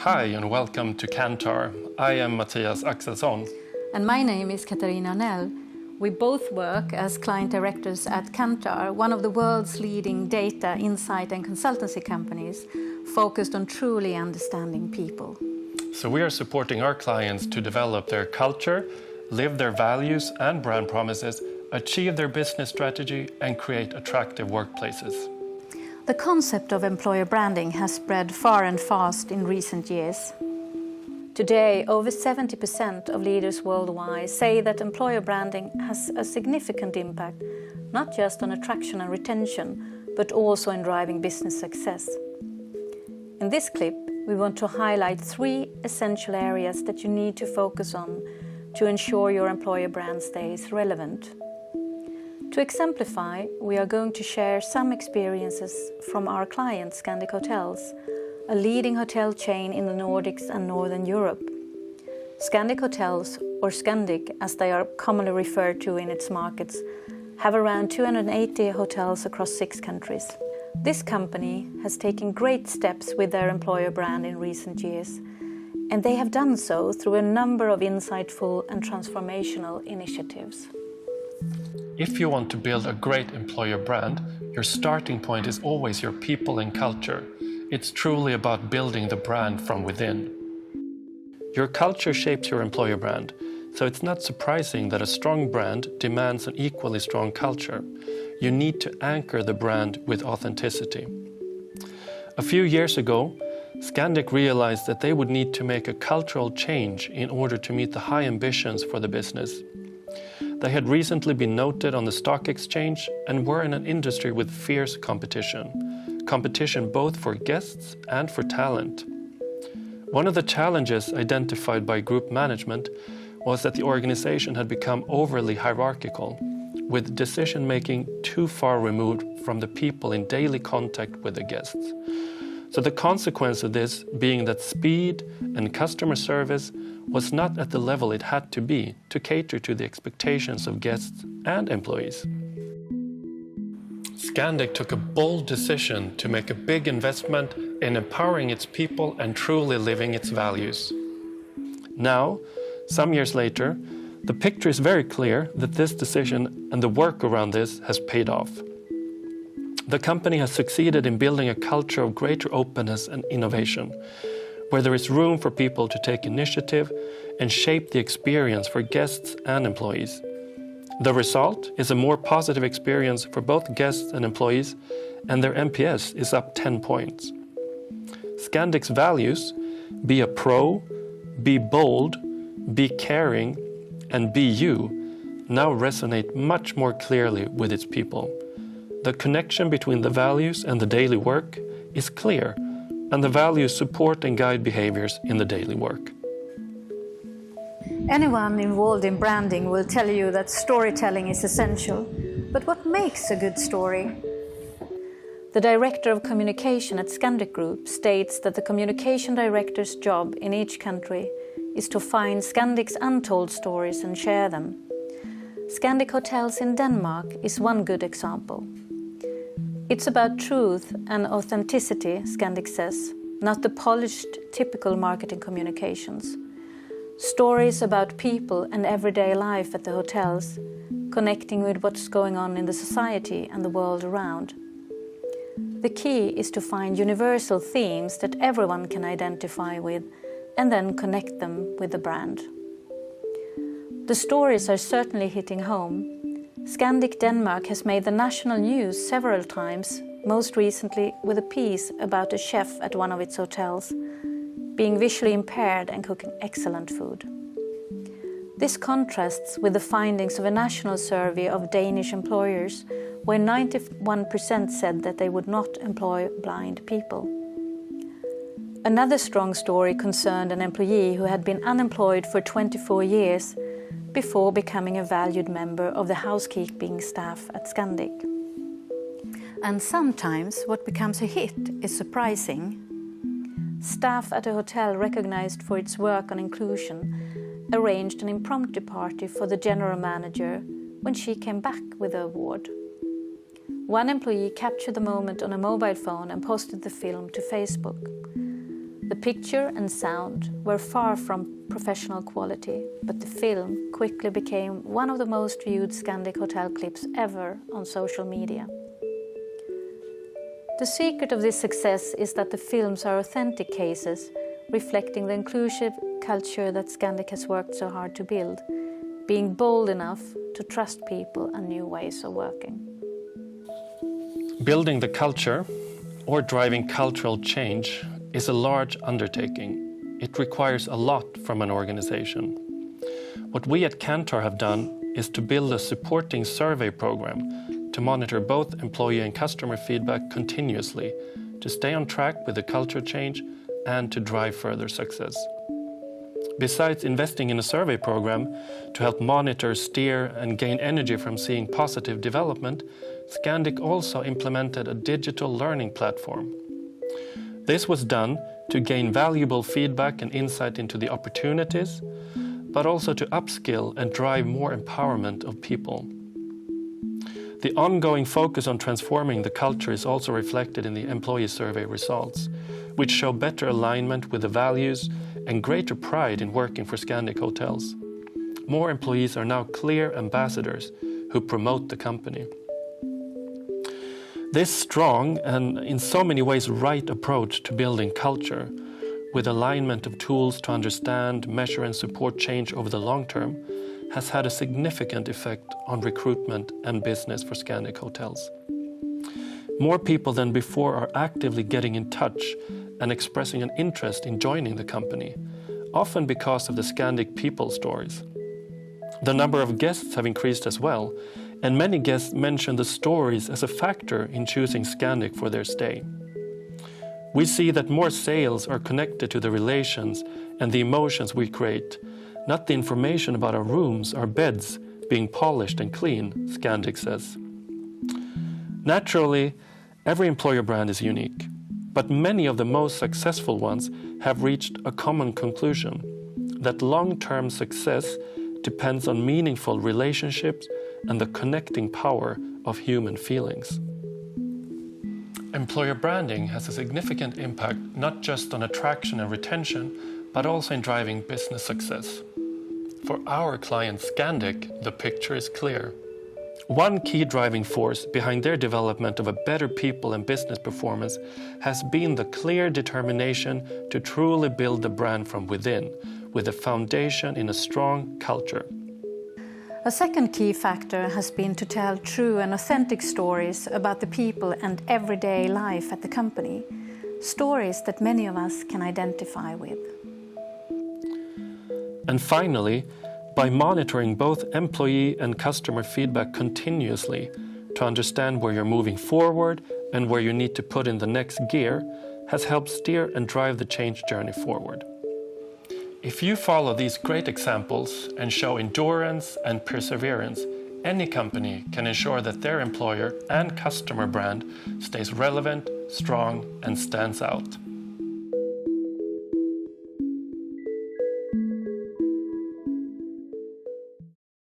Hi and welcome to Kantar. I am Mattias Axelsson. And my name is Katarina Nell. We both work as client directors at Kantar, one of the world's leading data, insight and consultancy companies focused on truly understanding people. So we are supporting our clients to develop their culture, live their values and brand promises, achieve their business strategy and create attractive workplaces. The concept of employer branding has spread far and fast in recent years. Today, over 70% of leaders worldwide say that employer branding has a significant impact, not just on attraction and retention, but also in driving business success. In this clip, we want to highlight 3 essential areas that you need to focus on to ensure your employer brand stays relevant. To exemplify, we are going to share some experiences from our client, Scandic Hotels, a leading hotel chain in the Nordics and Northern Europe. Scandic Hotels, or Scandic as they are commonly referred to in its markets, have around 280 hotels across 6 countries. This company has taken great steps with their employer brand in recent years, and they have done so through a number of insightful and transformational initiatives. If you want to build a great employer brand, your starting point is always your people and culture. It's truly about building the brand from within. Your culture shapes your employer brand, so it's not surprising that a strong brand demands an equally strong culture. You need to anchor the brand with authenticity. A few years ago, Scandic realized that they would need to make a cultural change in order to meet the high ambitions for the business. They had recently been noted on the stock exchange and were in an industry with fierce competition both for guests and for talent. One of the challenges identified by group management was that the organization had become overly hierarchical, with decision-making too far removed from the people in daily contact with the guests. So the consequence of this being that speed and customer service was not at the level it had to be to cater to the expectations of guests and employees. Scandic took a bold decision to make a big investment in empowering its people and truly living its values. Now, some years later, the picture is very clear that this decision and the work around this has paid off. The company has succeeded in building a culture of greater openness and innovation, where there is room for people to take initiative and shape the experience for guests and employees. The result is a more positive experience for both guests and employees, and their NPS is up 10 points. Scandic's values, be a pro, be bold, be caring, and be you, now resonate much more clearly with its people. The connection between the values and the daily work is clear, and the values support and guide behaviors in the daily work. Anyone involved in branding will tell you that storytelling is essential. But what makes a good story? The Director of Communication at Scandic Group states that the Communication Director's job in each country is to find Scandic's untold stories and share them. Scandic Hotels in Denmark is one good example. It's about truth and authenticity, Scandic says, not the polished, typical marketing communications. Stories about people and everyday life at the hotels, connecting with what's going on in the society and the world around. The key is to find universal themes that everyone can identify with and then connect them with the brand. The stories are certainly hitting home. Scandic Denmark has made the national news several times, most recently with a piece about a chef at one of its hotels, being visually impaired and cooking excellent food. This contrasts with the findings of a national survey of Danish employers, where 91% said that they would not employ blind people. Another strong story concerned an employee who had been unemployed for 24 years before becoming a valued member of the housekeeping staff at Scandic. And sometimes what becomes a hit is surprising. Staff at a hotel recognized for its work on inclusion arranged an impromptu party for the general manager when she came back with the award. One employee captured the moment on a mobile phone and posted the film to Facebook. The picture and sound were far from professional quality, but the film quickly became one of the most viewed Scandic hotel clips ever on social media. The secret of this success is that the films are authentic cases, reflecting the inclusive culture that Scandic has worked so hard to build, being bold enough to trust people and new ways of working. Building the culture, or driving cultural change, is a large undertaking. It requires a lot from an organization. What we at Kantar have done is to build a supporting survey program to monitor both employee and customer feedback continuously, to stay on track with the culture change and to drive further success. Besides investing in a survey program to help monitor, steer and gain energy from seeing positive development, Scandic also implemented a digital learning platform. This was done to gain valuable feedback and insight into the opportunities, but also to upskill and drive more empowerment of people. The ongoing focus on transforming the culture is also reflected in the employee survey results, which show better alignment with the values and greater pride in working for Scandic Hotels. More employees are now clear ambassadors who promote the company. This strong and in so many ways right approach to building culture, with alignment of tools to understand, measure and support change over the long term, has had a significant effect on recruitment and business for Scandic Hotels. More people than before are actively getting in touch and expressing an interest in joining the company, often because of the Scandic people stories. The number of guests have increased as well, and many guests mention the stories as a factor in choosing Scandic for their stay. We see that more sales are connected to the relations and the emotions we create, not the information about our rooms, our beds being polished and clean, Scandic says. Naturally, every employer brand is unique, but many of the most successful ones have reached a common conclusion, that long-term success depends on meaningful relationships and the connecting power of human feelings. Employer branding has a significant impact not just on attraction and retention, but also in driving business success. For our client Scandic, the picture is clear. One key driving force behind their development of a better people and business performance has been the clear determination to truly build the brand from within, with a foundation in a strong culture. A second key factor has been to tell true and authentic stories about the people and everyday life at the company, stories that many of us can identify with. And finally, by monitoring both employee and customer feedback continuously to understand where you're moving forward and where you need to put in the next gear, has helped steer and drive the change journey forward. If you follow these great examples and show endurance and perseverance, any company can ensure that their employer and customer brand stays relevant, strong, and stands out.